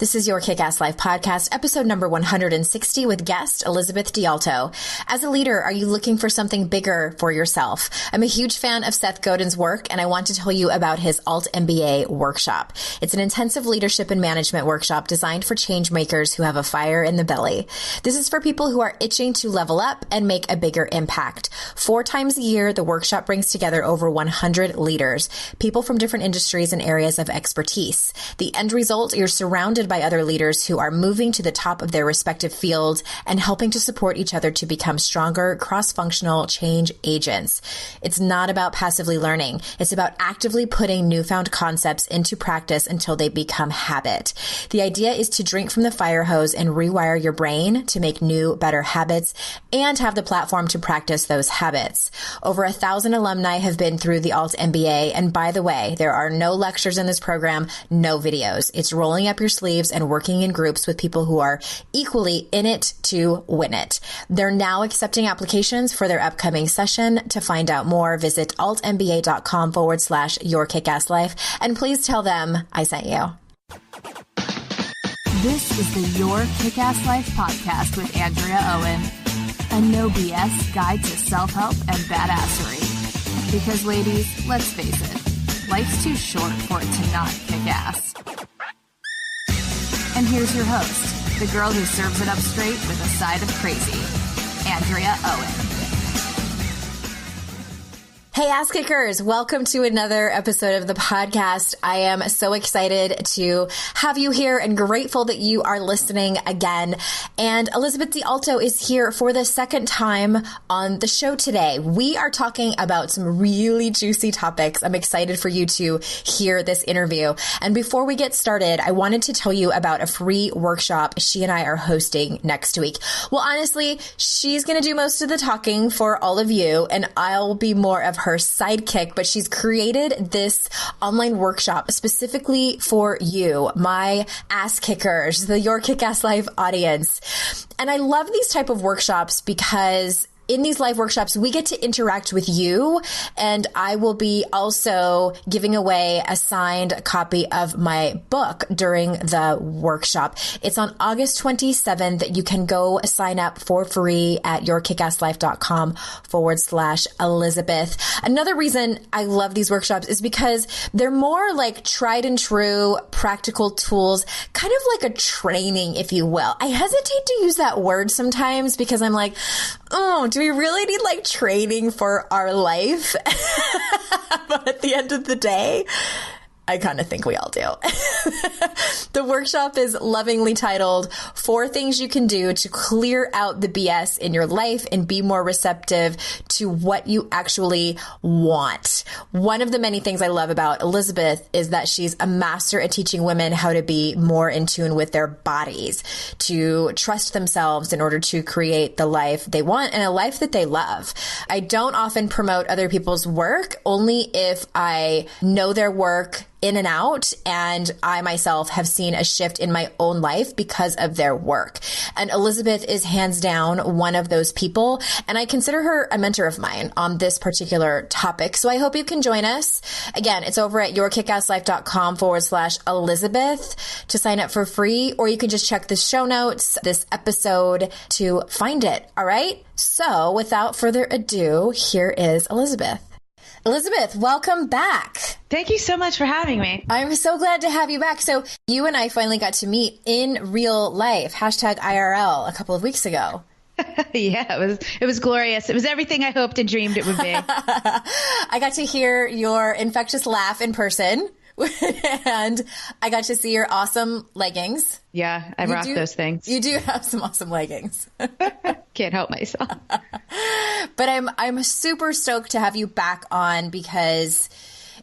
This is your Kick-Ass Life podcast, episode number 160 with guest Elizabeth DiAlto. As a leader, are you looking for something bigger for yourself? I'm a huge fan of Seth Godin's work, and I want to tell you about his Alt MBA workshop. It's an intensive leadership and management workshop designed for change makers who have a fire in the belly. This is for people who are itching to level up and make a bigger impact. 4 times a year, the workshop brings together over 100 leaders, people from different industries and areas of expertise. The end result, you're surrounded by other leaders who are moving to the top of their respective fields and helping to support each other to become stronger, cross-functional change agents. It's not about passively learning. It's about actively putting newfound concepts into practice until they become habit. The idea is to drink from the fire hose and rewire your brain to make new, better habits and have the platform to practice those habits. Over 1,000 alumni have been through the Alt MBA, and by the way, there are no lectures in this program, no videos. It's rolling up your sleeves and working in groups with people who are equally in it to win it. They're now accepting applications for their upcoming session. To find out more, visit altmba.com/yourkickasslife, and please tell them I sent you. This is the Your Kick-Ass Life podcast with Andrea Owen, a no BS guide to self-help and badassery. Because ladies, let's face it, life's too short for it to not kick ass. And here's your host, the girl who serves it up straight with a side of crazy, Andrea Owen. Hey, ass kickers, welcome to another episode of the podcast. I am so excited to have you here and grateful that you are listening again. And Elizabeth DiAlto is here for the second time on the show today. We are talking about some really juicy topics. I'm excited for you to hear this interview. And before we get started, I wanted to tell you about a free workshop she and I are hosting next week. Well, honestly, she's going to do most of the talking for all of you, and I'll be more of her sidekick, but she's created this online workshop specifically for you, my ass kickers, the Your Kick-Ass Life audience. And I love these type of workshops because in these live workshops, we get to interact with you, and I will be also giving away a signed copy of my book during the workshop. It's on August 27th. You can go sign up for free at yourkickasslife.com/Elizabeth. Another reason I love these workshops is because they're more like tried and true practical tools, kind of like a training, if you will. I hesitate to use that word sometimes because I'm like, oh, do we really need like training for our life? But at the end of the day, I kind of think we all do. The workshop is lovingly titled 4 Things You Can Do to Clear Out the BS in Your Life and Be More Receptive to What You Actually Want. One of the many things I love about Elizabeth is that she's a master at teaching women how to be more in tune with their bodies, to trust themselves in order to create the life they want and a life that they love. I don't often promote other people's work, only if I know their work in and out, and I myself have seen a shift in my own life because of their work. And Elizabeth is hands down one of those people, and I consider her a mentor of mine on this particular topic. So I hope you can join us. Again, it's over at yourkickasslife.com/Elizabeth to sign up for free, or you can just check the show notes, this episode, to find it. All right? So without further ado, here is Elizabeth. Elizabeth, welcome back. Thank you so much for having me. I'm so glad to have you back. So you and I finally got to meet in real life, #IRL, a couple of weeks ago. Yeah, it was glorious. It was everything I hoped and dreamed it would be. I got to hear your infectious laugh in person. And I got to see your awesome leggings. Yeah, I rock those things. You do have some awesome leggings. Can't help myself. But I'm super stoked to have you back on because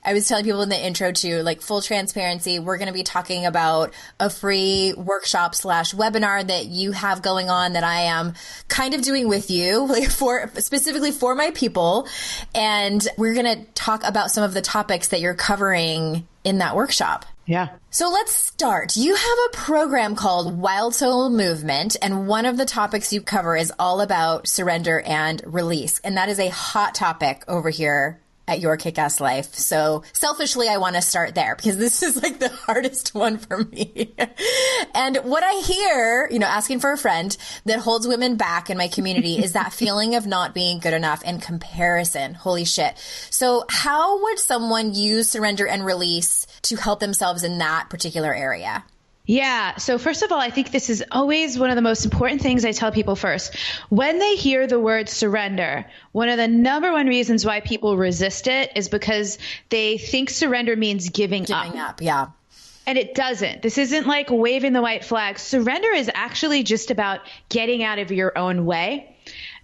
I was telling people in the intro too, like full transparency, we're going to be talking about a free workshop / webinar that you have going on that I am kind of doing with you, like specifically for my people. And we're going to talk about some of the topics that you're covering in that workshop. Yeah. So let's start. You have a program called Wild Soul Movement, and one of the topics you cover is all about surrender and release. And that is a hot topic over here at Your Kick-Ass Life. So selfishly, I want to start there because this is like the hardest one for me. And what I hear, asking for a friend that holds women back in my community is that feeling of not being good enough and comparison. Holy shit. So how would someone use surrender and release to help themselves in that particular area? Yeah. So first of all, I think this is always one of the most important things I tell people first. When they hear the word surrender, one of the number one reasons why people resist it is because they think surrender means giving up. Giving up, yeah. And it doesn't. This isn't like waving the white flag. Surrender is actually just about getting out of your own way.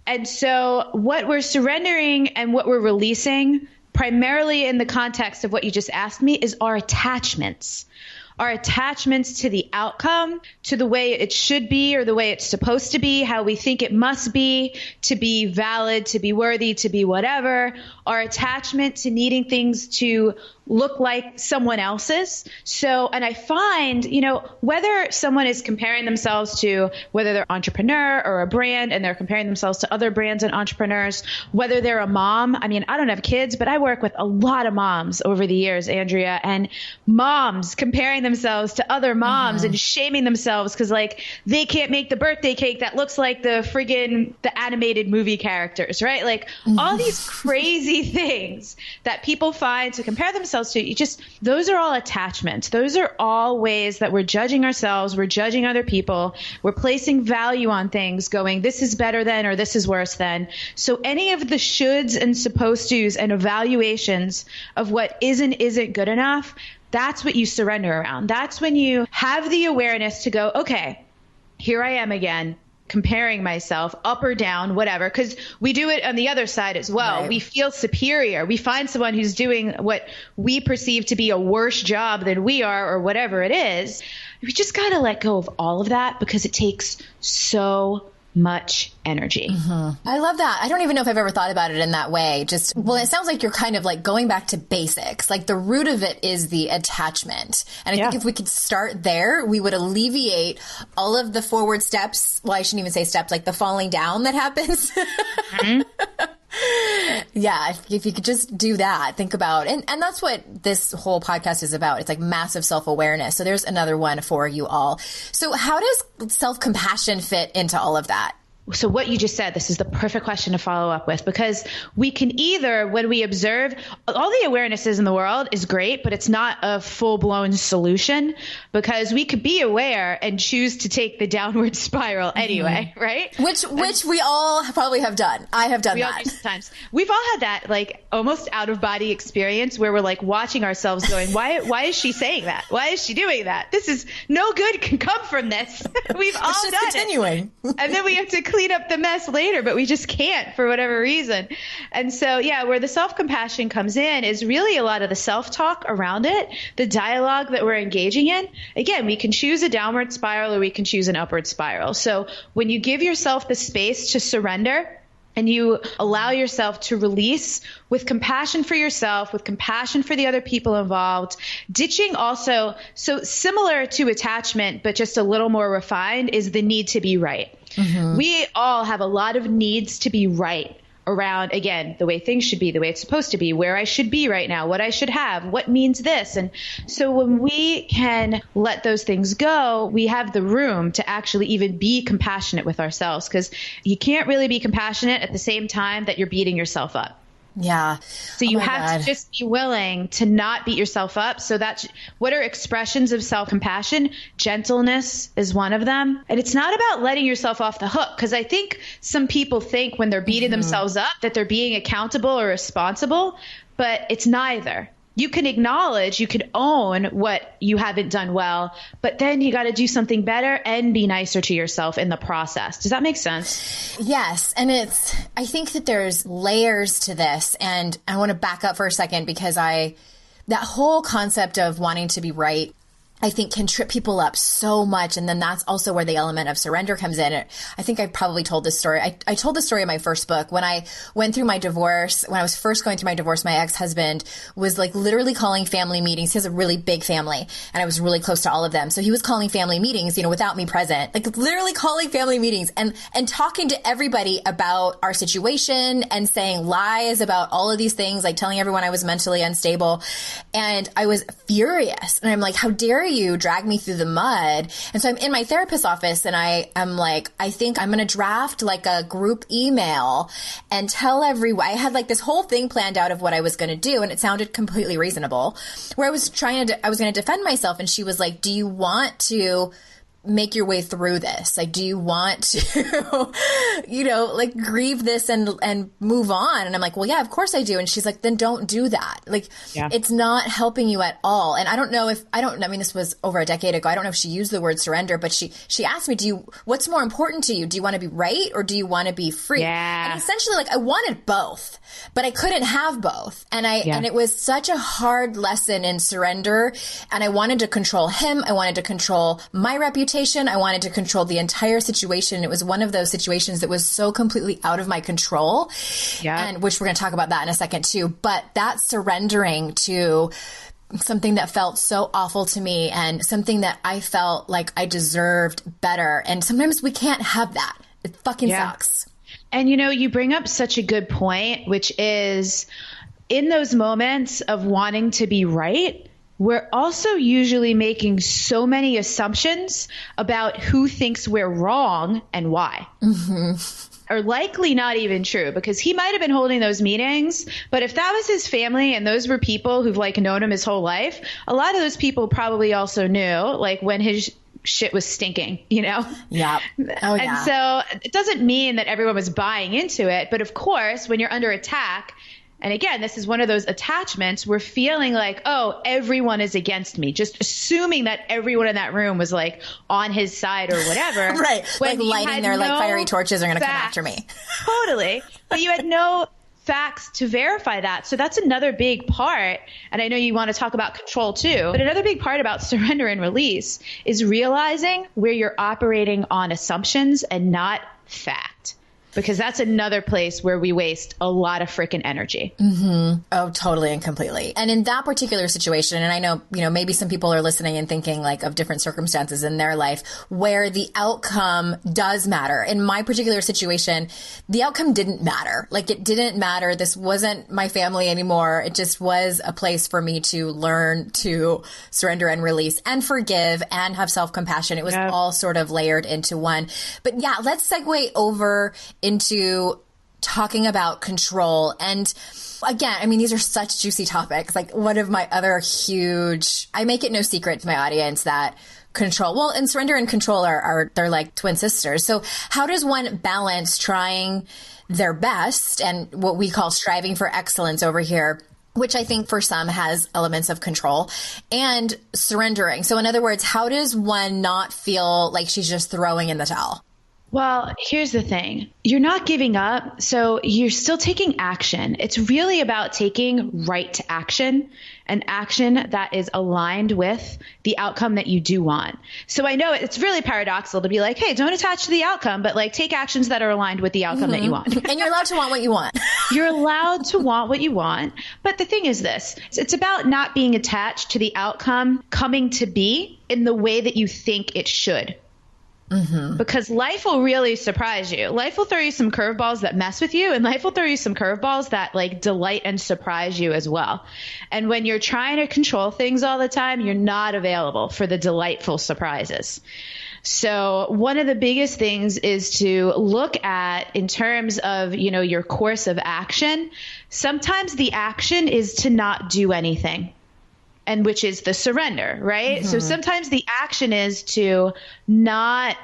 And so what we're surrendering and what we're releasing, primarily in the context of what you just asked me, is our attachments. Our attachments to the outcome, to the way it should be or the way it's supposed to be, how we think it must be to be valid, to be worthy, to be whatever. Our attachment to needing things to look like someone else's. So, and I find, whether someone is comparing themselves to whether they're an entrepreneur or a brand and they're comparing themselves to other brands and entrepreneurs, whether they're a mom. I mean, I don't have kids, but I work with a lot of moms over the years, Andrea, and moms comparing themselves to other moms and shaming themselves because they can't make the birthday cake that looks like the animated movie characters, right? Like all these crazy things that people find to compare themselves to, those are all attachments. Those are all ways that we're judging ourselves. We're judging other people. We're placing value on things going, this is better than, or this is worse than. So any of the shoulds and supposed tos and evaluations of what isn't good enough, that's what you surrender around. That's when you have the awareness to go, okay, here I am again, comparing myself up or down, whatever, because we do it on the other side as well. Right. We feel superior. We find someone who's doing what we perceive to be a worse job than we are or whatever it is. We just got to let go of all of that because it takes so much energy. I love that. I don't even know if I've ever thought about it in that way. It sounds like you're kind of like going back to basics. Like the root of it is the attachment. And I think if we could start there, we would alleviate all of the forward steps. Well, I shouldn't even say steps, like the falling down that happens. Yeah, if you could just do that, think about, and that's what this whole podcast is about. It's like massive self-awareness. So there's another one for you all. So how does self-compassion fit into all of that? So what you just said, this is the perfect question to follow up with, because we can either, when we observe, all the awarenesses in the world is great, but it's not a full-blown solution, because we could be aware and choose to take the downward spiral anyway, right? Which we all probably have done. I have done that. All do sometimes. We've all had that like almost out-of-body experience where we're like watching ourselves going, why is she saying that? Why is she doing that? This is no good can come from this. We've all done continuing. And then we have to clean up the mess later, but we just can't for whatever reason. And so, where the self-compassion comes in is really a lot of the self-talk around it, the dialogue that we're engaging in. Again, we can choose a downward spiral or we can choose an upward spiral. So when you give yourself the space to surrender and you allow yourself to release with compassion for yourself, with compassion for the other people involved, ditching also, so similar to attachment, but just a little more refined, is the need to be right. We all have a lot of needs to be right around, again, the way things should be, the way it's supposed to be, where I should be right now, what I should have, what means this. And so when we can let those things go, we have the room to actually even be compassionate with ourselves, because you can't really be compassionate at the same time that you're beating yourself up. Yeah. So you have to just be willing to not beat yourself up. So that's what are expressions of self-compassion? Gentleness is one of them. And it's not about letting yourself off the hook, because I think some people think when they're beating themselves up that they're being accountable or responsible, but it's neither. You can acknowledge, you can own what you haven't done well, but then you got to do something better and be nicer to yourself in the process. Does that make sense? Yes. And I think that there's layers to this, and I want to back up for a second because that whole concept of wanting to be right, I think can trip people up so much. And then that's also where the element of surrender comes in. I think I probably told this story. I told the story in my first book. When I went through my divorce, when I was first going through my divorce, my ex-husband was like literally calling family meetings. He has a really big family and I was really close to all of them. So he was calling family meetings, without me present, like literally calling family meetings and talking to everybody about our situation and saying lies about all of these things, like telling everyone I was mentally unstable. And I was furious. And I'm like, how dare you drag me through the mud? And so I'm in my therapist's office and I'm like, I think I'm going to draft like a group email and tell everyone. I had like this whole thing planned out of what I was going to do. And it sounded completely reasonable, where I was going to defend myself. And she was like, do you want to make your way through this? Like, do you want to, like grieve this and move on? And I'm like, well, yeah, of course I do. And she's like, then don't do that. Like, It's not helping you at all. And I don't know, this was over a decade ago. I don't know if she used the word surrender, but she asked me, what's more important to you? Do you want to be right? Or do you want to be free? Yeah. And essentially, like, I wanted both, but I couldn't have both. And it was such a hard lesson in surrender. And I wanted to control him. I wanted to control my reputation. I wanted to control the entire situation. It was one of those situations that was so completely out of my control, and which we're going to talk about that in a second too. But that surrendering to something that felt so awful to me and something that I felt like I deserved better. And sometimes we can't have that. It fucking sucks. And you bring up such a good point, which is in those moments of wanting to be right, we're also usually making so many assumptions about who thinks we're wrong and why. Are likely not even true, because he might have been holding those meetings, but if that was his family and those were people who've like known him his whole life, a lot of those people probably also knew like when his shit was stinking, Yeah. Oh, yeah. And so it doesn't mean that everyone was buying into it. But of course, when you're under attack, and again, this is one of those attachments, we're feeling like, oh, everyone is against me, just assuming that everyone in that room was like on his side or whatever. Right. Like lighting their like fiery torches are going to come after me. Totally. But you had no facts to verify that. So that's another big part. And I know you want to talk about control too, but another big part about surrender and release is realizing where you're operating on assumptions and not fact. Because that's another place where we waste a lot of freaking energy. Mm-hmm. Oh, totally and completely. And in that particular situation, and I know, maybe some people are listening and thinking like of different circumstances in their life where the outcome does matter. In my particular situation, the outcome didn't matter. Like it didn't matter. This wasn't my family anymore. It just was a place for me to learn to surrender and release and forgive and have self-compassion. It was all sort of layered into one. But yeah, let's segue over into talking about control. And again, these are such juicy topics. Like one of my other I make it no secret to my audience that control, and surrender and control they're like twin sisters. So how does one balance trying their best and what we call striving for excellence over here, which I think for some has elements of control, and surrendering? So in other words, how does one not feel like she's just throwing in the towel? Well, here's the thing. You're not giving up, so you're still taking action. It's really about taking right action, and action that is aligned with the outcome that you do want. So I know it's really paradoxical to be like, hey, don't attach to the outcome, but like take actions that are aligned with the outcome that you want. And you're allowed to want what you want. You're allowed to want what you want. But the thing is this, it's about not being attached to the outcome coming to be in the way that you think it should. Mm-hmm. Because life will really surprise you. Life will throw you some curveballs that mess with you, and life will throw you some curveballs that like delight and surprise you as well. And when you're trying to control things all the time, you're not available for the delightful surprises. So one of the biggest things is to look at, in terms of, your course of action, sometimes the action is to not do anything. And which is the surrender, right? Mm-hmm. So sometimes the action is to not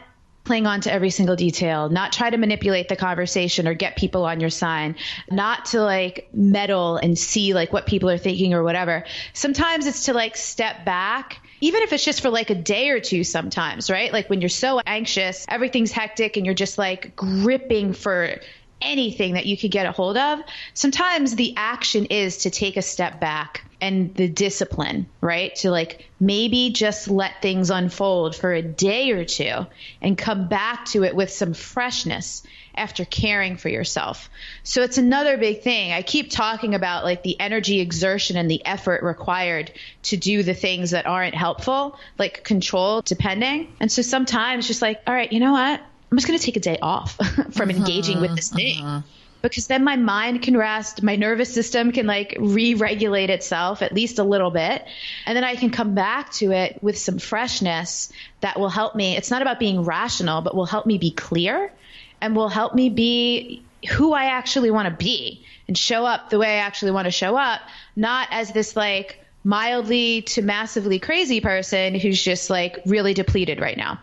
cling on to every single detail, not try to manipulate the conversation or get people on your side, not to like meddle and see like what people are thinking or whatever. Sometimes it's to like step back, even if it's just for like a day or two sometimes, right? Like when you're so anxious, everything's hectic and you're just like gripping for anything that you could get a hold of, sometimes the action is to take a step back and the discipline, right? To like maybe just let things unfold for a day or two and come back to it with some freshness after caring for yourself. So it's another big thing. I keep talking about like the energy exertion and the effort required to do the things that aren't helpful, like control depending. And so sometimes just like, all right, you know what? I'm just going to take a day off from engaging with this thing. Because then my mind can rest, my nervous system can like re-regulate itself at least a little bit. And then I can come back to it with some freshness that will help me. It's not about being rational, but will help me be clear and will help me be who I actually want to be and show up the way I actually want to show up, not as this like mildly to massively crazy person who's just like really depleted right now.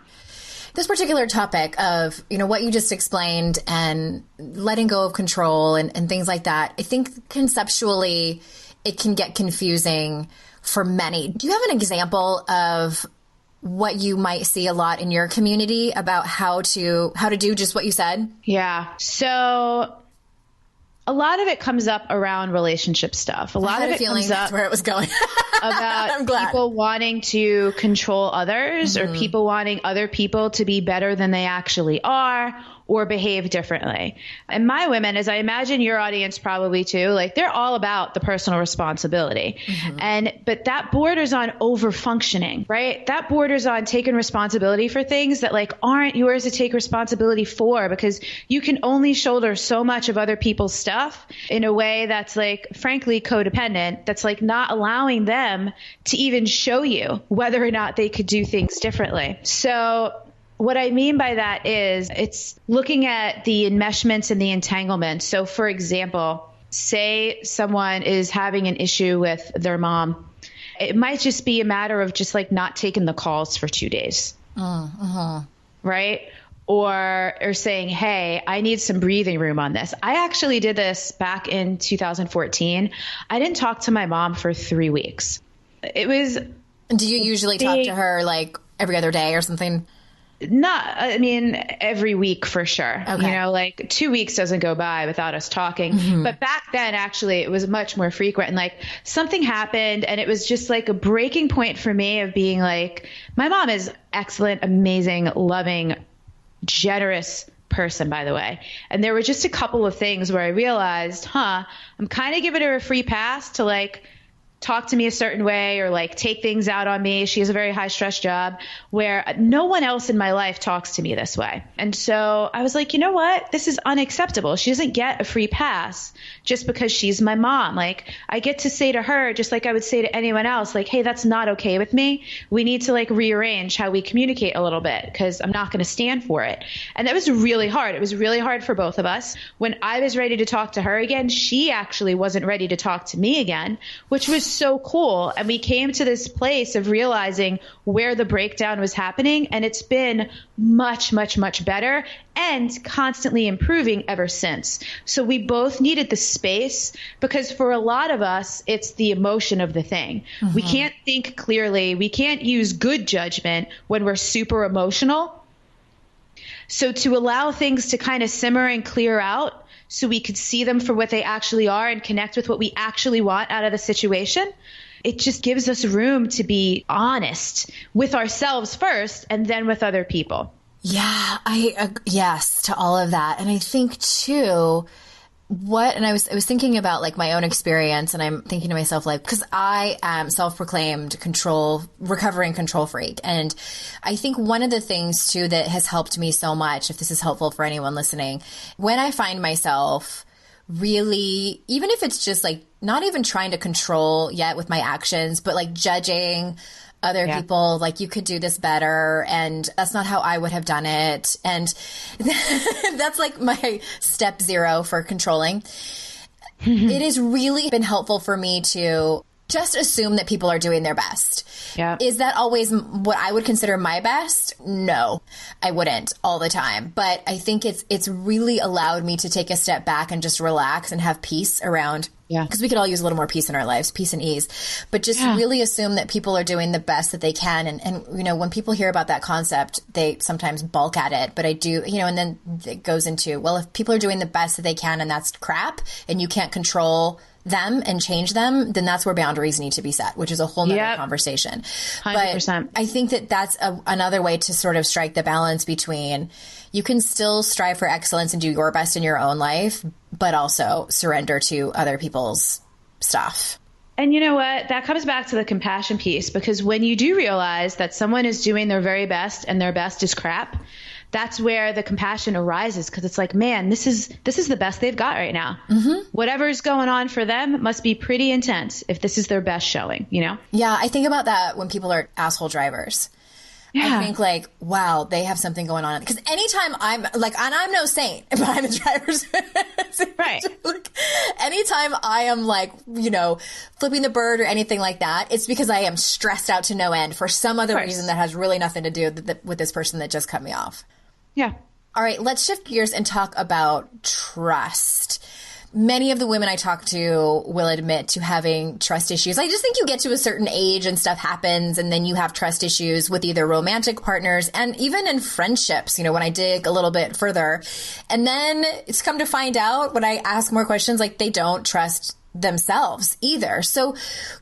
This particular topic of, what you just explained and letting go of control and things like that, I think conceptually it can get confusing for many. Do you have an example of what you might see a lot in your community about how to do just what you said? Yeah. So a lot of it comes up around relationship stuff. A lot of it comes up that's where it was going. about people wanting to control others or people wanting other people to be better than they actually are or behave differently. And my women, as I imagine your audience probably too, like they're all about the personal responsibility. But that borders on over functioning, right? That borders on taking responsibility for things that like aren't yours to take responsibility for, because you can only shoulder so much of other people's stuff in a way that's like, frankly, codependent, that's like not allowing them to even show you whether or not they could do things differently. So what I mean by that is it's looking at the enmeshments and the entanglements. So for example, say someone is having an issue with their mom. It might just be a matter of just like not taking the calls for 2 days. Right? Or saying, hey, I need some breathing room on this. I actually did this back in 2014. I didn't talk to my mom for 3 weeks. It was. Do you usually talk to her like every other day or something? Every week for sure. Okay. Like 2 weeks doesn't go by without us talking. But back then, actually, it was much more frequent. And like something happened and it was just like a breaking point for me of being like, my mom is excellent, amazing, loving, generous person, by the way. And there were just a couple of things where I realized, I'm kind of giving her a free pass to like talk to me a certain way or like take things out on me. She has a very high stress job where no one else in my life talks to me this way. And so I was like, you know what? This is unacceptable. She doesn't get a free pass just because she's my mom. Like I get to say to her, just like I would say to anyone else, like, hey, that's not okay with me. We need to like rearrange how we communicate a little bit because I'm not going to stand for it. And that was really hard. It was really hard for both of us. When I was ready to talk to her again, she actually wasn't ready to talk to me again, which was so cool. And we came to this place of realizing where the breakdown was happening. And it's been much, much, much better and constantly improving ever since. So we both needed the space because for a lot of us, it's the emotion of the thing. We can't think clearly. We can't use good judgment when we're super emotional. So to allow things to kind of simmer and clear out so we could see them for what they actually are and connect with what we actually want out of the situation, it just gives us room to be honest with ourselves first and then with other people. Yeah, yes to all of that. And I think too, I was thinking about like my own experience, and I'm thinking to myself, like, because I am self-proclaimed recovering control freak. And I think one of the things too that has helped me so much, if this is helpful for anyone listening, when I find myself really, even if it's just like not even trying to control yet with my actions, but like judging other people, like, you could do this better, and that's not how I would have done it. And that's like my step 0 for controlling. It has really been helpful for me to just assume that people are doing their best. Yeah. Is that always what I would consider my best? No, I wouldn't all the time. But I think it's really allowed me to take a step back and just relax and have peace around Yeah. Because we could all use a little more peace in our lives, peace and ease, but just really assume that people are doing the best that they can. And, you know, when people hear about that concept, they sometimes balk at it, but I do, you know, and then it goes into, well, if people are doing the best that they can and that's crap and you can't control them and change them, then that's where boundaries need to be set, which is a whole nother conversation. 100%. But I think that that's another way to sort of strike the balance between you can still strive for excellence and do your best in your own life, but also surrender to other people's stuff. And you know what? That comes back to the compassion piece, because when you do realize that someone is doing their very best and their best is crap, that's where the compassion arises, because it's like, man, this is the best they've got right now. Mm-hmm. Whatever's going on for them must be pretty intense if this is their best showing, you know? Yeah, I think about that when people are asshole drivers. Yeah. I think like, wow, they have something going on. Because anytime I'm like, and I'm no saint, but I'm a driver's right. Like, anytime I am like, you know, flipping the bird or anything like that, it's because I am stressed out to no end for some other reason that has really nothing to do with this person that just cut me off. Yeah. All right, let's shift gears and talk about trust. Many of the women I talk to will admit to having trust issues. I just think you get to a certain age and stuff happens, and then you have trust issues with either romantic partners and even in friendships, you know, when I dig a little bit further. And then it's come to find out when I ask more questions, like they don't trust themselves either. So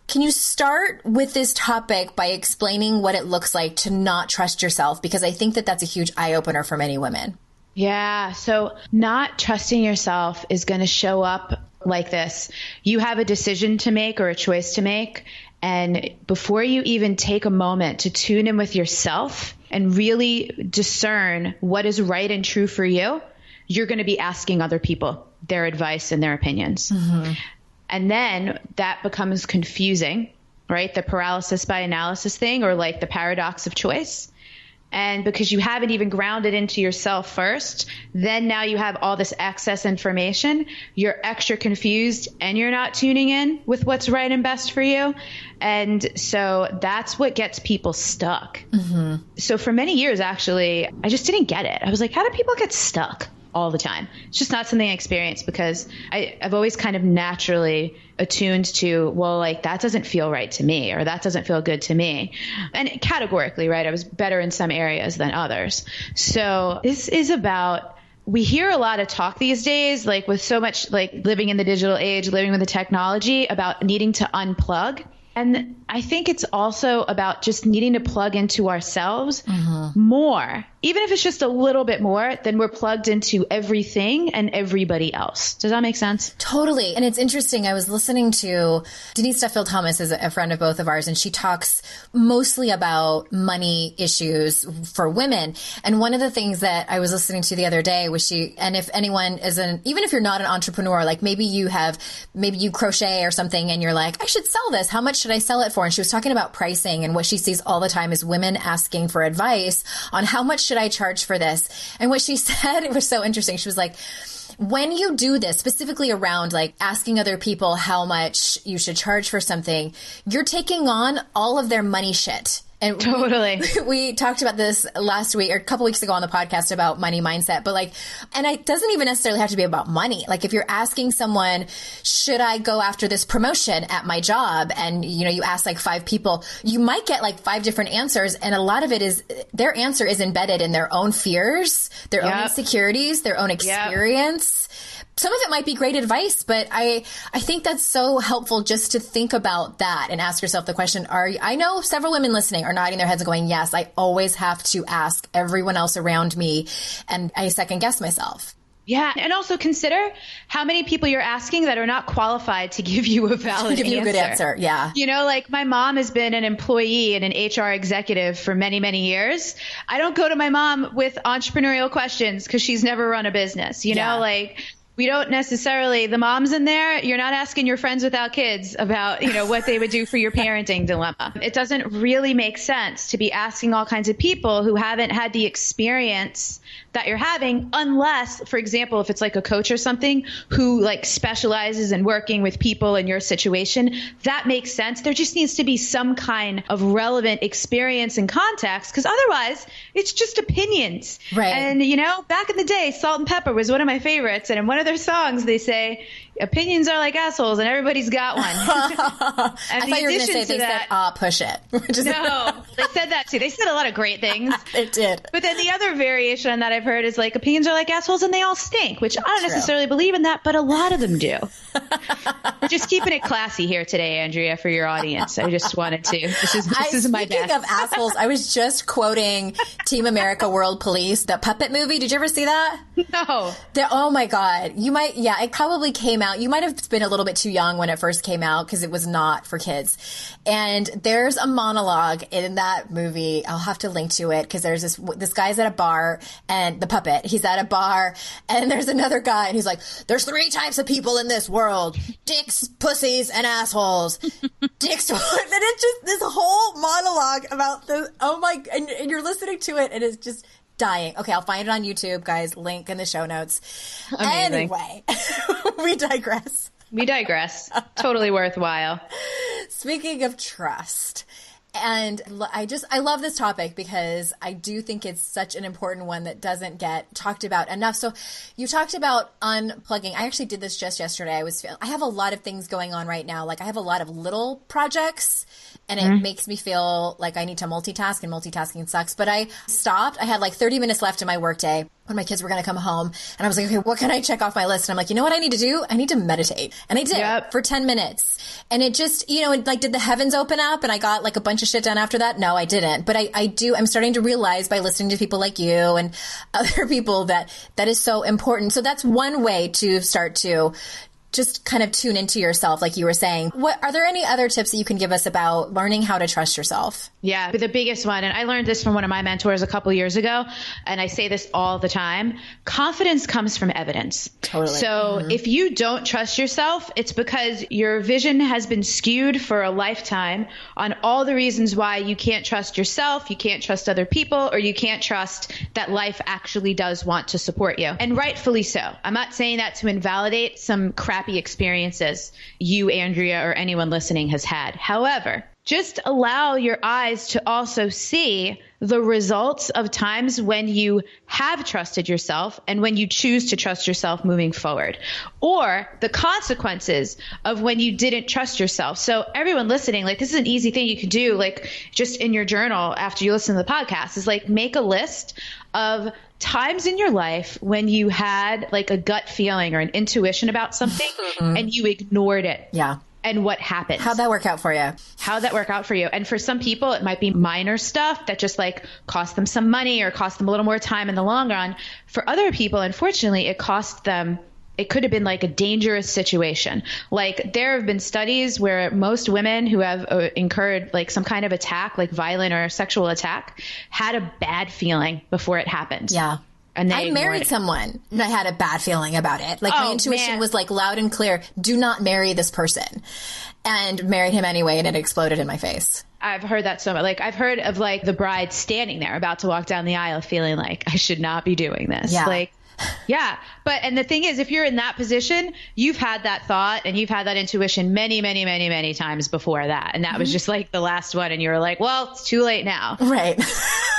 can you start with this topic by explaining what it looks like to not trust yourself? Because I think that that's a huge eye opener for many women. Yeah. So not trusting yourself is going to show up like this. You have a decision to make or a choice to make. And before you even take a moment to tune in with yourself and really discern what is right and true for you, you're going to be asking other people their advice and their opinions. Mm-hmm. And then that becomes confusing, right? The paralysis by analysis thing, or like the paradox of choice. And because you haven't even grounded into yourself first, then now you have all this excess information. You're extra confused and you're not tuning in with what's right and best for you. And so that's what gets people stuck. Mm-hmm. So for many years, actually, I just didn't get it. I was like, how do people get stuck all the time? It's just not something I experienced, because I've always kind of naturally attuned to, well, like that doesn't feel right to me, or that doesn't feel good to me. And categorically, right, I was better in some areas than others. So this is about, we hear a lot of talk these days, like with so much like living in the digital age, living with the technology, about needing to unplug. And I think it's also about just needing to plug into ourselves more, even if it's just a little bit more than we're plugged into everything and everybody else. Does that make sense? Totally. And it's interesting. I was listening to Denise Duffield-Thomas, is a friend of both of ours, and she talks mostly about money issues for women. And one of the things that I was listening to the other day was and if anyone even if you're not an entrepreneur, like maybe you crochet or something and you're like, I should sell this. How much should I sell it for? And she was talking about pricing, and what she sees all the time is women asking for advice on how much should I charge for this. And what she said, it was so interesting. She was like, when you do this, specifically around like asking other people how much you should charge for something, you're taking on all of their money shit. And totally. We talked about this last week or a couple weeks ago on the podcast about money mindset, but like, and it doesn't even necessarily have to be about money. Like if you're asking someone, should I go after this promotion at my job? And, you know, you ask like 5 people, you might get like 5 different answers. And a lot of it is their answer is embedded in their own fears, their own insecurities, their own experience. Some of it might be great advice, but I think that's so helpful just to think about that and ask yourself the question, I know several women listening are nodding their heads and going, yes, I always have to ask everyone else around me, and I second guess myself. Yeah. And also consider how many people you're asking that are not qualified to give you a valid answer. Give you a good answer. Yeah. You know, like my mom has been an employee and an HR executive for many, many years. I don't go to my mom with entrepreneurial questions because she's never run a business, you know, like we don't necessarily, the moms in there, you're not asking your friends without kids about, you know, what they would do for your parenting dilemma. It doesn't really make sense to be asking all kinds of people who haven't had the experience that you're having, unless, for example, if it's like a coach or something who like specializes in working with people in your situation, that makes sense. There just needs to be some kind of relevant experience and context, because otherwise it's just opinions. Right. And, you know, back in the day, Salt and Pepper was one of my favorites. And in one of their songs, they say, opinions are like assholes and everybody's got one. I thought you were going to say they said, push it. No, they said that too. They said a lot of great things. They did. But then the other variation that I've heard is like opinions are like assholes and they all stink, which I don't necessarily believe in that, but a lot of them do. We're just keeping it classy here today, Andrea, for your audience. I just wanted to. This is my best. Speaking of assholes, I was just quoting Team America World Police, the puppet movie. Did you ever see that? No. Oh my God. You might, it probably came out. You might have been a little bit too young when it first came out because it was not for kids. And there's a monologue in that movie. I'll have to link to it because there's this guy's at a bar and the puppet, he's at a bar and there's another guy and he's like, there's 3 types of people in this world: dicks, pussies, and assholes. Dicks. And it's just this whole monologue about the, and you're listening to it and it's just dying. Okay, I'll find it on YouTube, guys. Link in the show notes. Amazing. Anyway, we digress. Totally worthwhile. Speaking of trust, and I love this topic because I do think it's such an important one that doesn't get talked about enough. So you talked about unplugging. I actually did this just yesterday. I have a lot of things going on right now. Like I have a lot of little projects and it makes me feel like I need to multitask, and multitasking sucks. But I stopped. I had like 30 minutes left in my workday when my kids were going to come home. And I was like, okay, what can I check off my list? And I'm like, you know what I need to do? I need to meditate. And I did for 10 minutes. And it just, did the heavens open up and I got like a bunch of shit done after that? No, I didn't. But I'm starting to realize by listening to people like you and other people that is so important. So that's one way to start to just kind of tune into yourself, like you were saying. Are there any other tips that you can give us about learning how to trust yourself? Yeah, the biggest one, and I learned this from one of my mentors a couple years ago, and I say this all the time: confidence comes from evidence. Totally. So if you don't trust yourself, it's because your vision has been skewed for a lifetime on all the reasons why you can't trust yourself, you can't trust other people, or you can't trust that life actually does want to support you. And rightfully so. I'm not saying that to invalidate some crappy experiences you, Andrea, or anyone listening has had. However, just allow your eyes to also see the results of times when you have trusted yourself and when you choose to trust yourself moving forward, or the consequences of when you didn't trust yourself. So everyone listening, like, this is an easy thing you can do, like just in your journal after you listen to the podcast, is like make a list of times in your life when you had like a gut feeling or an intuition about something and you ignored it. Yeah. And what happened? How'd that work out for you? And for some people, it might be minor stuff that just like cost them some money or cost them a little more time in the long run. For other people, unfortunately, it could have been like a dangerous situation. Like there have been studies where most women who have incurred like some kind of attack, like violent or sexual attack, had a bad feeling before it happened. Yeah. And I married someone and I had a bad feeling about it. Like my intuition was like loud and clear, do not marry this person. And married him anyway, and it exploded in my face. I've heard that so much. Like I've heard of like the bride standing there about to walk down the aisle feeling like I should not be doing this. Yeah. Like, yeah. But, and the thing is, if you're in that position, you've had that thought and you've had that intuition many, many, many, many times before that. And that was just like the last one. And you were like, well, it's too late now. Right.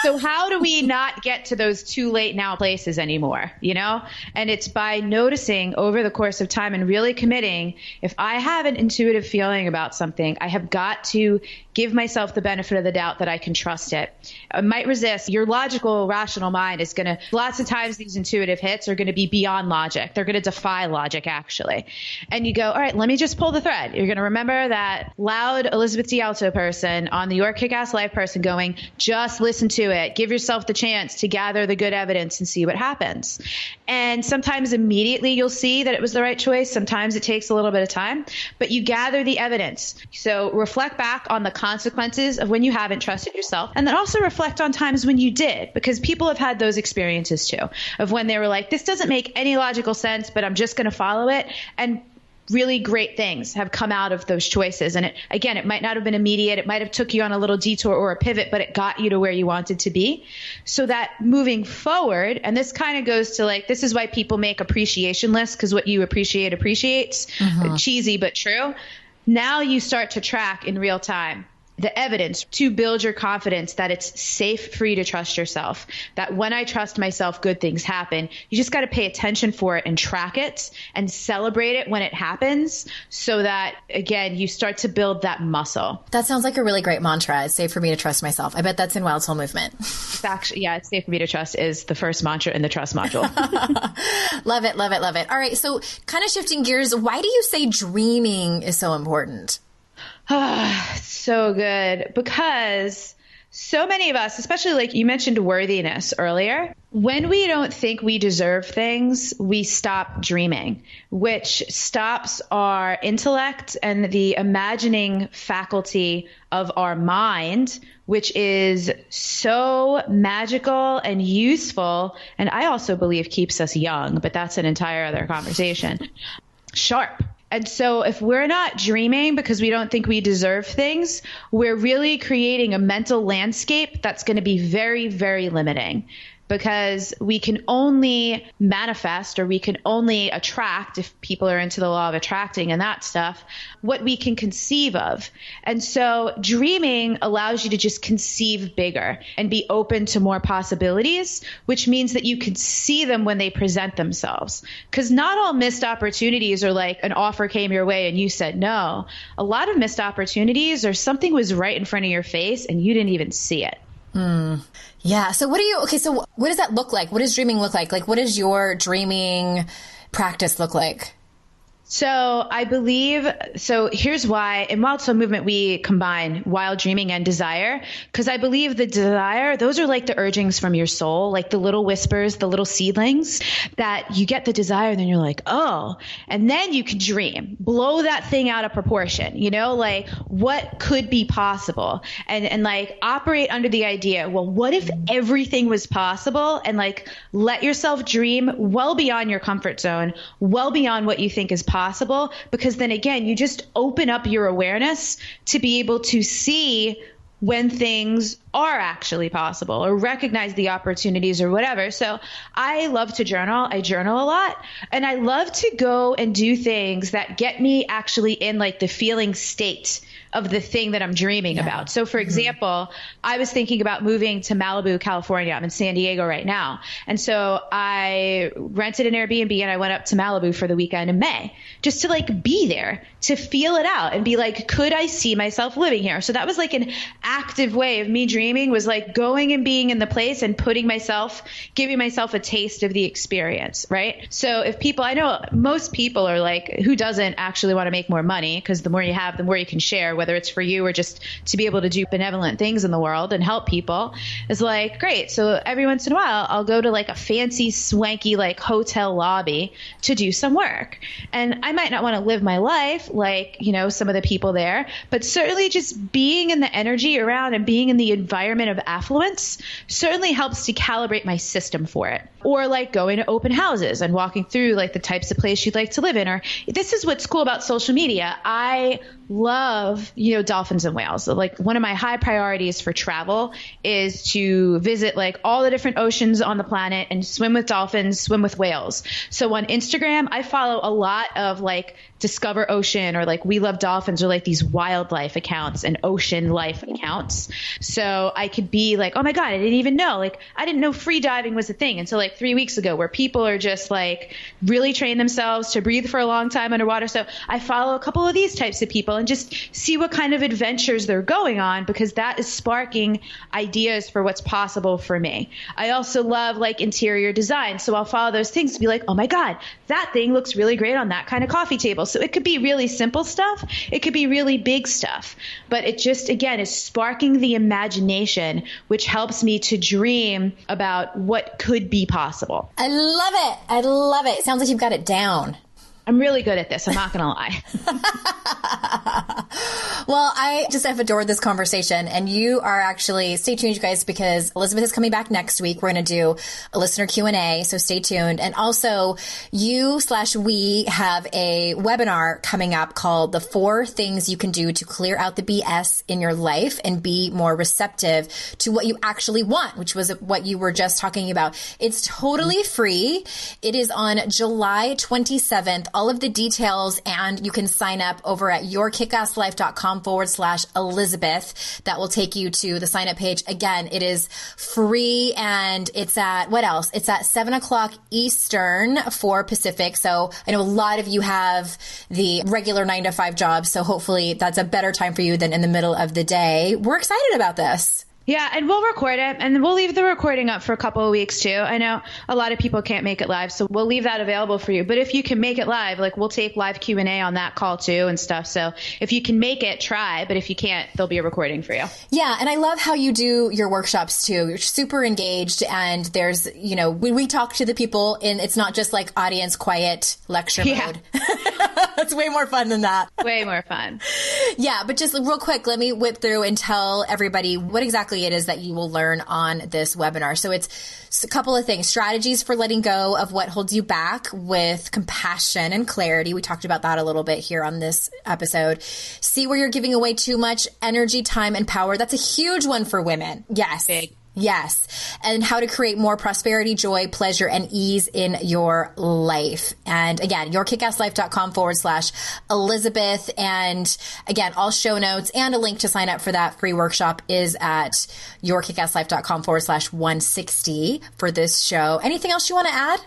So how do we not get to those too late now places anymore? And it's by noticing over the course of time and really committing. If I have an intuitive feeling about something, I have got to give myself the benefit of the doubt that I can trust it. I might resist. Your logical, rational mind is going to, lots of times these intuitive hits are going to be beyond logic. They're going to defy logic, actually. And you go, all right, let me just pull the thread. You're going to remember that loud Elizabeth DiAlto person on the Your Kick-Ass Life person going, just listen to it. Give yourself the chance to gather the good evidence and see what happens. And sometimes immediately you'll see that it was the right choice. Sometimes it takes a little bit of time, but you gather the evidence. So reflect back on the consequences of when you haven't trusted yourself, and then also reflect on times when you did, because people have had those experiences too, of when they were like, this doesn't make any logical sense, but I'm just going to follow it. And really great things have come out of those choices. And it might not have been immediate. It might have took you on a little detour or a pivot, but it got you to where you wanted to be. So that moving forward, and this kind of goes to like, this is why people make appreciation lists, because what you appreciate appreciates. Cheesy, but true. Now you start to track in real time. the evidence to build your confidence that it's safe for you to trust yourself, that when I trust myself, good things happen. You just got to pay attention for it and track it and celebrate it when it happens so that, again, you start to build that muscle. That sounds like a really great mantra. It's safe for me to trust myself. I bet that's in Wild Soul Movement. It's actually, yeah, it's safe for me to trust is the first mantra in the trust module. Love it, love it, love it. All right. So kind of shifting gears, why do you say dreaming is so important? So good, because so many of us, especially like you mentioned worthiness earlier, when we don't think we deserve things, we stop dreaming, which stops our intellect and the imagining faculty of our mind, which is so magical and useful. And I also believe keeps us young, but that's an entire other conversation. Sharp. And so if we're not dreaming because we don't think we deserve things, we're really creating a mental landscape that's going to be very, very limiting, because we can only manifest, or we can only attract, if people are into the law of attracting and that stuff, what we can conceive of. And so dreaming allows you to just conceive bigger and be open to more possibilities, which means that you can see them when they present themselves. Because not all missed opportunities are like an offer came your way and you said no. A lot of missed opportunities are something was right in front of your face and you didn't even see it. Yeah. So so what does that look like? What does dreaming look like? Like, what does your dreaming practice look like? So I believe, so here's why in Wild Soul Movement, we combine wild dreaming and desire, because I believe the desire, those are like the urgings from your soul, like the little whispers, the little seedlings that you get the desire and then you're like, oh, and then you can dream, blow that thing out of proportion, like what could be possible, and like operate under the idea, well, what if everything was possible, and like let yourself dream well beyond your comfort zone, well beyond what you think is possible, because then again, you just open up your awareness to be able to see when things are actually possible or recognize the opportunities or whatever. So I love to journal. I journal a lot, and I love to go and do things that get me actually in like the feeling state of the thing that I'm dreaming about. So for example, I was thinking about moving to Malibu, California. I'm in San Diego right now. And so I rented an Airbnb and I went up to Malibu for the weekend in May, just to like be there, to feel it out and be like, could I see myself living here? So that was like an active way of me dreaming, was like going and being in the place and giving myself a taste of the experience. Right. So if people, I know most people are like, who doesn't actually want to make more money? Because the more you have, the more you can share, whether it's for you or just to be able to do benevolent things in the world and help people, is like, great. So every once in a while, I'll go to like a fancy, swanky, like hotel lobby to do some work. And I might not want to live my life like, some of the people there, but certainly just being in the energy around and being in the environment of affluence certainly helps to calibrate my system for it. Or like going to open houses and walking through like the types of place you'd like to live in. Or this is what's cool about social media. I love, dolphins and whales. So like one of my high priorities for travel is to visit like all the different oceans on the planet and swim with dolphins, swim with whales. So on Instagram, I follow a lot of like Discover Ocean or like We Love Dolphins, or like these wildlife accounts and ocean life accounts. So I could be like, oh my God, I didn't even know. Like I didn't know free diving was a thing until like 3 weeks ago, where people are just like really train themselves to breathe for a long time underwater. So I follow a couple of these types of people and just see what kind of adventures they're going on, because that is sparking ideas for what's possible for me. I also love like interior design. So I'll follow those things to be like, oh my God, that thing looks really great on that kind of coffee table. So it could be really simple stuff. It could be really big stuff, but it just, again, is sparking the imagination, which helps me to dream about what could be possible. I love it. I love it. It sounds like you've got it down. I'm really good at this. I'm not going to lie. Well, I just have adored this conversation, and you are actually, stay tuned, you guys, because Elizabeth is coming back next week. We're going to do a listener Q&A, so stay tuned. And also we have a webinar coming up called The 4 Things You Can Do to Clear Out the BS in Your Life and Be More Receptive to What You Actually Want, which was what you were just talking about. It's totally free. It is on July 27th. all of the details, and you can sign up over at yourkickasslife.com/Elizabeth. That will take you to the sign up page. Again, it is free, and it's at, what else? It's at 7:00 Eastern, 4 Pacific. So I know a lot of you have the regular 9 to 5 jobs. So hopefully that's a better time for you than in the middle of the day. We're excited about this. Yeah, and we'll record it, and we'll leave the recording up for a couple of weeks too. I know a lot of people can't make it live, so we'll leave that available for you. But if you can make it live, like we'll take live Q&A on that call too and stuff. So if you can make it, try. But if you can't, there'll be a recording for you. Yeah, and I love how you do your workshops too. You're super engaged, and there's, when we talk to the people, and it's not just like audience quiet lecture mode. It's way more fun than that. Way more fun. Yeah, but just real quick, let me whip through and tell everybody what exactly it is that you will learn on this webinar. So it's a couple of things: strategies for letting go of what holds you back with compassion and clarity. We talked about that a little bit here on this episode. See where you're giving away too much energy, time, and power. That's a huge one for women. Yes. Big. Yes. And how to create more prosperity, joy, pleasure, and ease in your life. And again, yourkickasslife.com/Elizabeth. And again, all show notes and a link to sign up for that free workshop is at yourkickasslife.com/160 for this show. Anything else you want to add?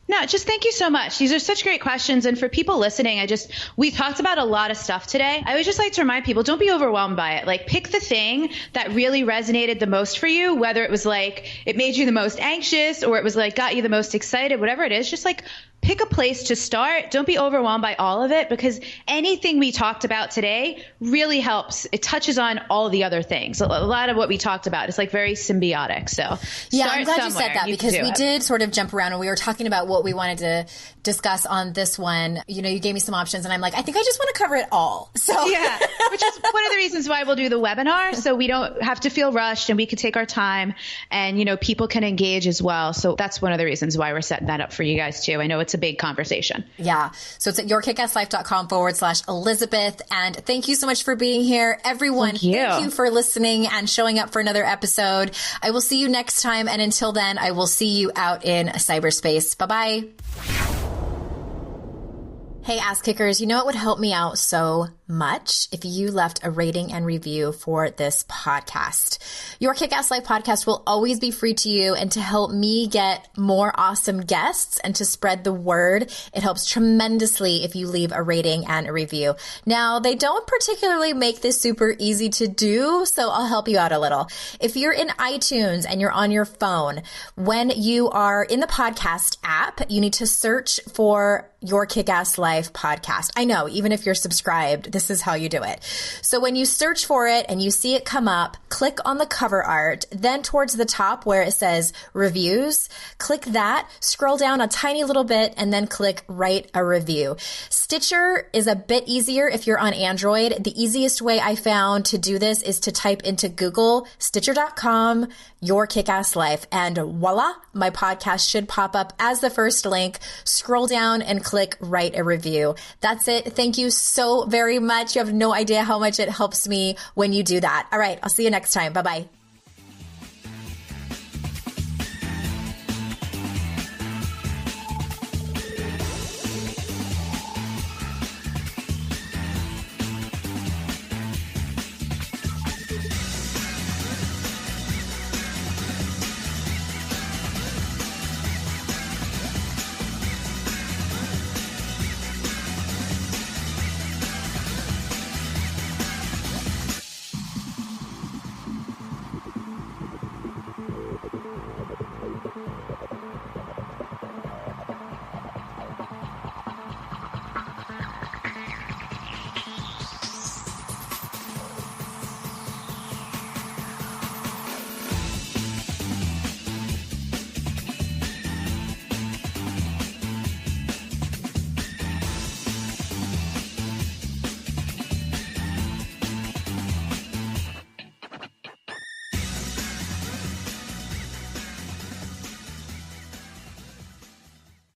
No, just thank you so much. These are such great questions. And for people listening, we talked about a lot of stuff today. I would just like to remind people, don't be overwhelmed by it. Like, pick the thing that really resonated the most for you, whether it was like it made you the most anxious or it was like got you the most excited, whatever it is, just like pick a place to start. Don't be overwhelmed by all of it, because anything we talked about today really helps. It touches on all the other things. A lot of what we talked about is like very symbiotic. So yeah, I'm glad you said that, because we did sort of jump around and we were talking about what we wanted to discuss on this one. You gave me some options and I'm like, I think I just want to cover it all. So yeah, which is one of the reasons why we'll do the webinar. So we don't have to feel rushed and we can take our time, and, people can engage as well. So that's one of the reasons why we're setting that up for you guys too. I know it's a big conversation. Yeah. So it's at yourkickasslife.com/Elizabeth. And thank you so much for being here. Everyone, thank you for listening and showing up for another episode. I will see you next time. And until then, I will see you out in cyberspace. Bye-bye. Hey, ass kickers, you know what would help me out so much if you left a rating and review for this podcast. Your Kick-Ass Life podcast will always be free to you, and to help me get more awesome guests and to spread the word, it helps tremendously if you leave a rating and a review. Now, they don't particularly make this super easy to do, so I'll help you out a little. If you're in iTunes and you're on your phone, when you are in the podcast app, you need to search for Your Kick-Ass Life podcast. I know, even if you're subscribed, this is how you do it. So when you search for it and you see it come up, click on the cover art, then towards the top where it says reviews, click that, scroll down a tiny little bit, and then click write a review. Stitcher is a bit easier if you're on Android. The easiest way I found to do this is to type into Google, Stitcher.com, Your Kick-Ass Life, and voila, my podcast should pop up as the first link. Scroll down and click write a review. That's it. Thank you so very much. You have no idea how much it helps me when you do that. All right. I'll see you next time. Bye-bye.